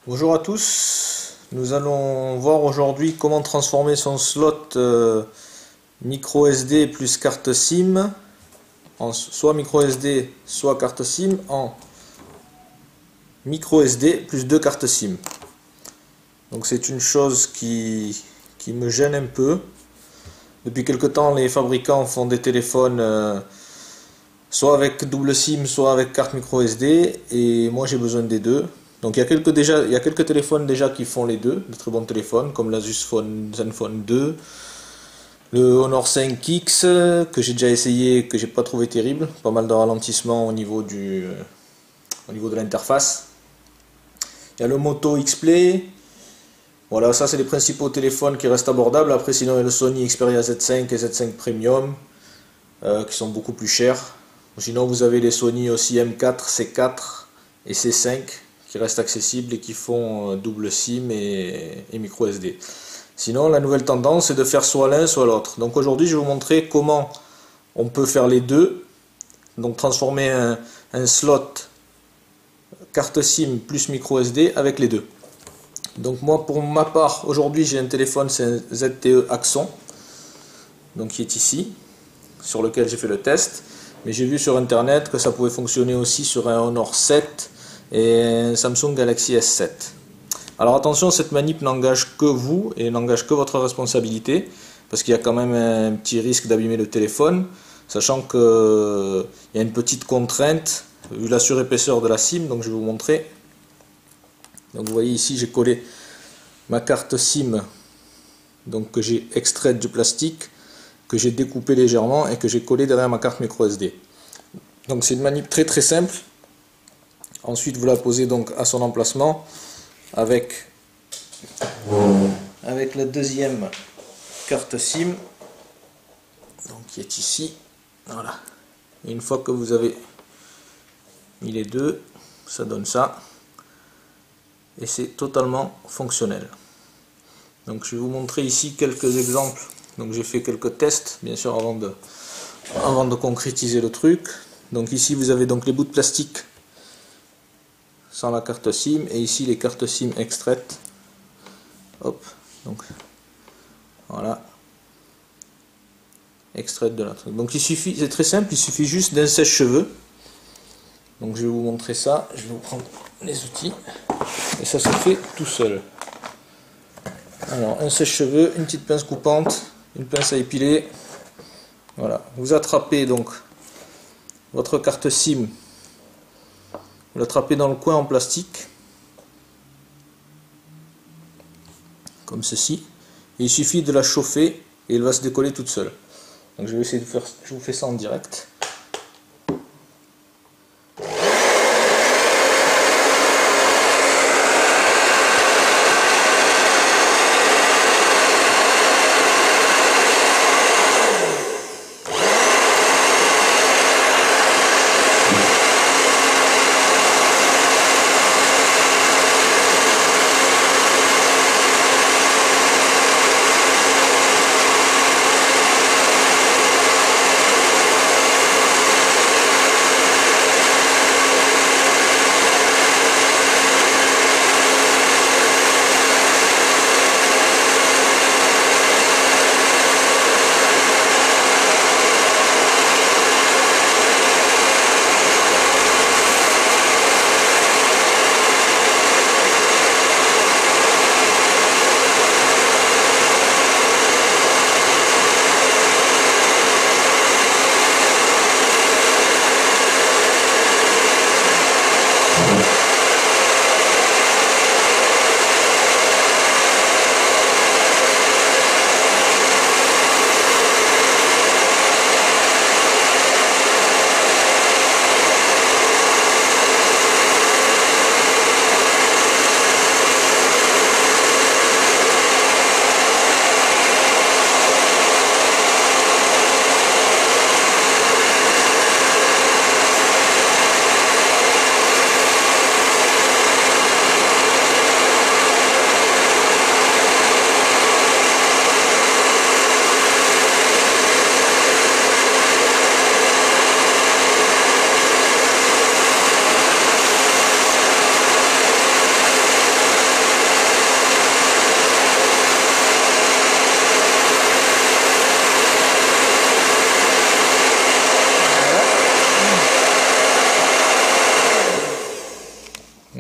Bonjour à tous, nous allons voir aujourd'hui comment transformer son slot micro SD plus carte SIM, en soit micro SD soit carte SIM, en micro SD plus deux cartes SIM. Donc c'est une chose qui me gêne un peu. Depuis quelque temps les fabricants font des téléphones soit avec double SIM soit avec carte micro SD et moi j'ai besoin des deux. Donc il y a quelques téléphones déjà qui font les deux, de très bons téléphones comme l'Asus Zenfone 2, le Honor 5X que j'ai déjà essayé, que j'ai pas trouvé terrible, pas mal de ralentissement au niveau de l'interface. Il y a le Moto X-Play. Voilà, ça c'est les principaux téléphones qui restent abordables. Après sinon il y a le Sony Xperia Z5 et Z5 Premium qui sont beaucoup plus chers. Sinon vous avez les Sony aussi M4, C4 et C5 qui restent accessibles et qui font double SIM et micro SD. Sinon la nouvelle tendance c'est de faire soit l'un soit l'autre. Donc aujourd'hui je vais vous montrer comment on peut faire les deux. Donc transformer un slot carte SIM plus micro SD avec les deux. Donc moi pour ma part aujourd'hui j'ai un téléphone, c'est un ZTE Axon, donc qui est ici, sur lequel j'ai fait le test. Mais j'ai vu sur internet que ça pouvait fonctionner aussi sur un Honor 7 et un Samsung Galaxy S7. Alors attention, cette manip n'engage que vous et n'engage que votre responsabilité, parce qu'il y a quand même un petit risque d'abîmer le téléphone, sachant qu'il y a une petite contrainte, vu la surépaisseur de la SIM, donc je vais vous montrer. Donc vous voyez ici j'ai collé ma carte SIM, donc que j'ai extraite du plastique, que j'ai découpé légèrement et que j'ai collé derrière ma carte micro SD. Donc c'est une manip très très simple. Ensuite vous la posez donc à son emplacement avec la deuxième carte SIM, donc qui est ici. Voilà. Et une fois que vous avez mis les deux, ça donne ça. Et c'est totalement fonctionnel. Donc je vais vous montrer ici quelques exemples. Donc j'ai fait quelques tests bien sûr avant de concrétiser le truc. Donc ici vous avez donc les bouts de plastique sans la carte SIM et ici les cartes SIM extraites. Hop, donc voilà, extraites de la truc. Donc il suffit, c'est très simple, il suffit juste d'un sèche-cheveux. Donc je vais vous montrer ça, je vais vous prendre les outils et ça se fait tout seul. Alors un sèche-cheveux, une petite pince coupante, une pince à épiler. Voilà, vous attrapez donc votre carte SIM, vous l'attrapez dans le coin en plastique, comme ceci, et il suffit de la chauffer et elle va se décoller toute seule. Donc je vais essayer de faire, je vous fais ça en direct.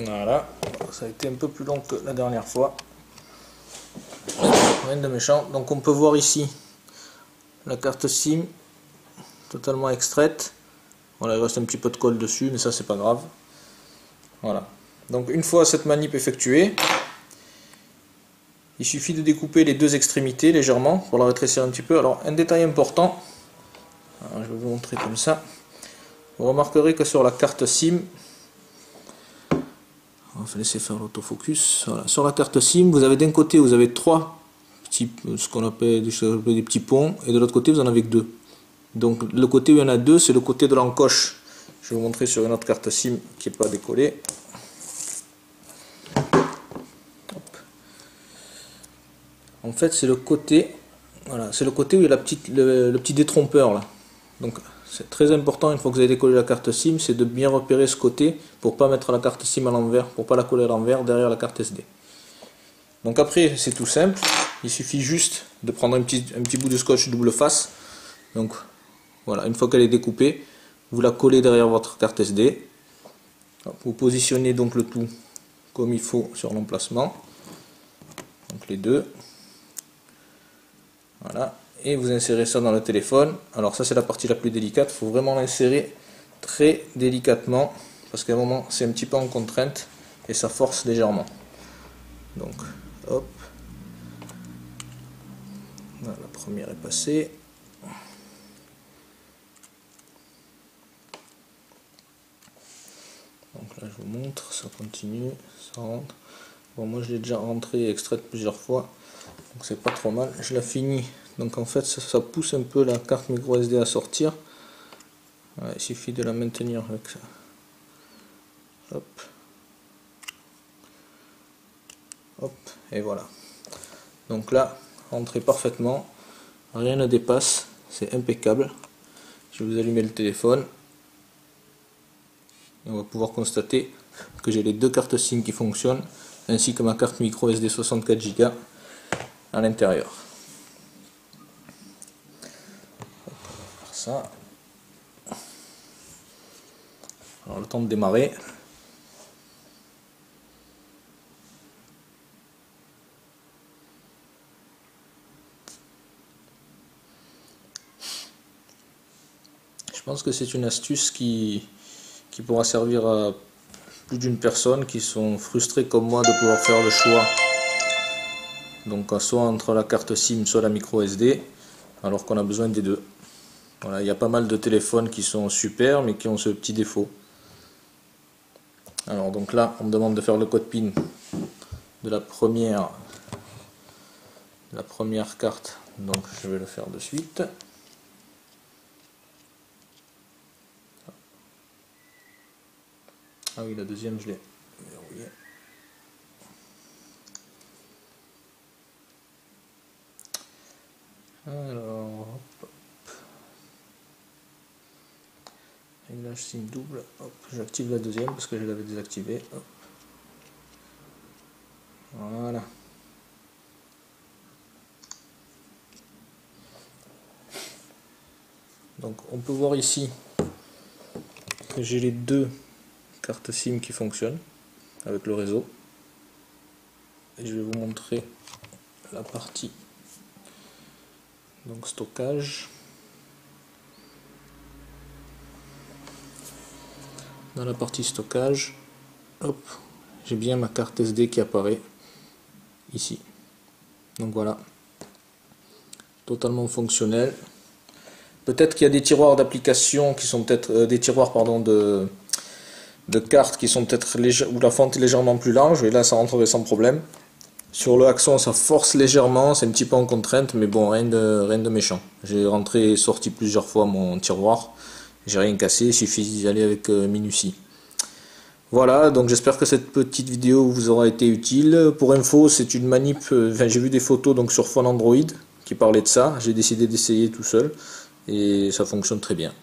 Voilà, ça a été un peu plus long que la dernière fois. Rien de méchant. Donc on peut voir ici la carte SIM totalement extraite. Voilà, il reste un petit peu de colle dessus, mais ça c'est pas grave. Voilà. Donc une fois cette manip effectuée, il suffit de découper les deux extrémités légèrement pour la rétrécir un petit peu. Alors un détail important, alors, je vais vous montrer comme ça. Vous remarquerez que sur la carte SIM, on va laisser faire l'autofocus. Voilà. Sur la carte SIM, vous avez d'un côté vous avez trois petits, ce qu'on appelle des petits ponts, et de l'autre côté vous en avez que deux. Donc le côté où il y en a deux, c'est le côté de l'encoche. Je vais vous montrer sur une autre carte SIM qui n'est pas décollée. Hop. En fait, c'est le côté, voilà, c'est le côté où il y a le petit détrompeur là. Donc c'est très important, une fois que vous avez décollé la carte SIM, c'est de bien repérer ce côté pour pas mettre la carte SIM à l'envers, pour pas la coller à l'envers derrière la carte SD. Donc après, c'est tout simple, il suffit juste de prendre un petit bout de scotch double face. Donc voilà, une fois qu'elle est découpée, vous la collez derrière votre carte SD. Vous positionnez donc le tout comme il faut sur l'emplacement. Donc les deux. Voilà. Et vous insérez ça dans le téléphone. Alors ça c'est la partie la plus délicate. Il faut vraiment l'insérer très délicatement. Parce qu'à un moment c'est un petit peu en contrainte. Et ça force légèrement. Donc hop. Voilà, la première est passée. Donc là je vous montre, ça continue, ça rentre. Bon, moi je l'ai déjà rentré et extraite plusieurs fois, donc c'est pas trop mal. Je la finis, donc en fait ça pousse un peu la carte micro SD à sortir. Voilà, il suffit de la maintenir avec ça. Hop. Hop, et voilà. Donc là, rentrez parfaitement, rien ne dépasse, c'est impeccable. Je vais vous allumer le téléphone. Et on va pouvoir constater que j'ai les deux cartes SIM qui fonctionnent, ainsi que ma carte micro SD 64 Go à l'intérieur. On va faire ça. Alors le temps de démarrer. Je pense que c'est une astuce qui pourra servir à plus d'une personne qui sont frustrés comme moi de pouvoir faire le choix. Donc soit entre la carte SIM, soit la micro SD, alors qu'on a besoin des deux. Voilà, il y a pas mal de téléphones qui sont super, mais qui ont ce petit défaut. Alors donc là, on me demande de faire le code PIN de la première carte, donc je vais le faire de suite. Ah oui, la deuxième, je l'ai verrouillée. Alors, hop. Réglage SIM double. Hop, j'active la deuxième parce que je l'avais désactivée. Hop. Voilà. Donc, on peut voir ici que j'ai les deux carte SIM qui fonctionne avec le réseau, et je vais vous montrer la partie donc stockage. Dans la partie stockage, hop, j'ai bien ma carte SD qui apparaît ici. Donc voilà, totalement fonctionnel. Peut-être qu'il y a des tiroirs d'application qui sont peut-être des tiroirs pardon de cartes qui sont peut-être où la fente est légèrement plus large, et là ça rentrerait sans problème. Sur le Axon ça force légèrement, c'est un petit peu en contrainte, mais bon, rien de méchant. J'ai rentré et sorti plusieurs fois mon tiroir, j'ai rien cassé, il suffit d'y aller avec minutie. Voilà, donc j'espère que cette petite vidéo vous aura été utile. Pour info, c'est une manip, j'ai vu des photos donc sur phone Android qui parlaient de ça, j'ai décidé d'essayer tout seul et ça fonctionne très bien.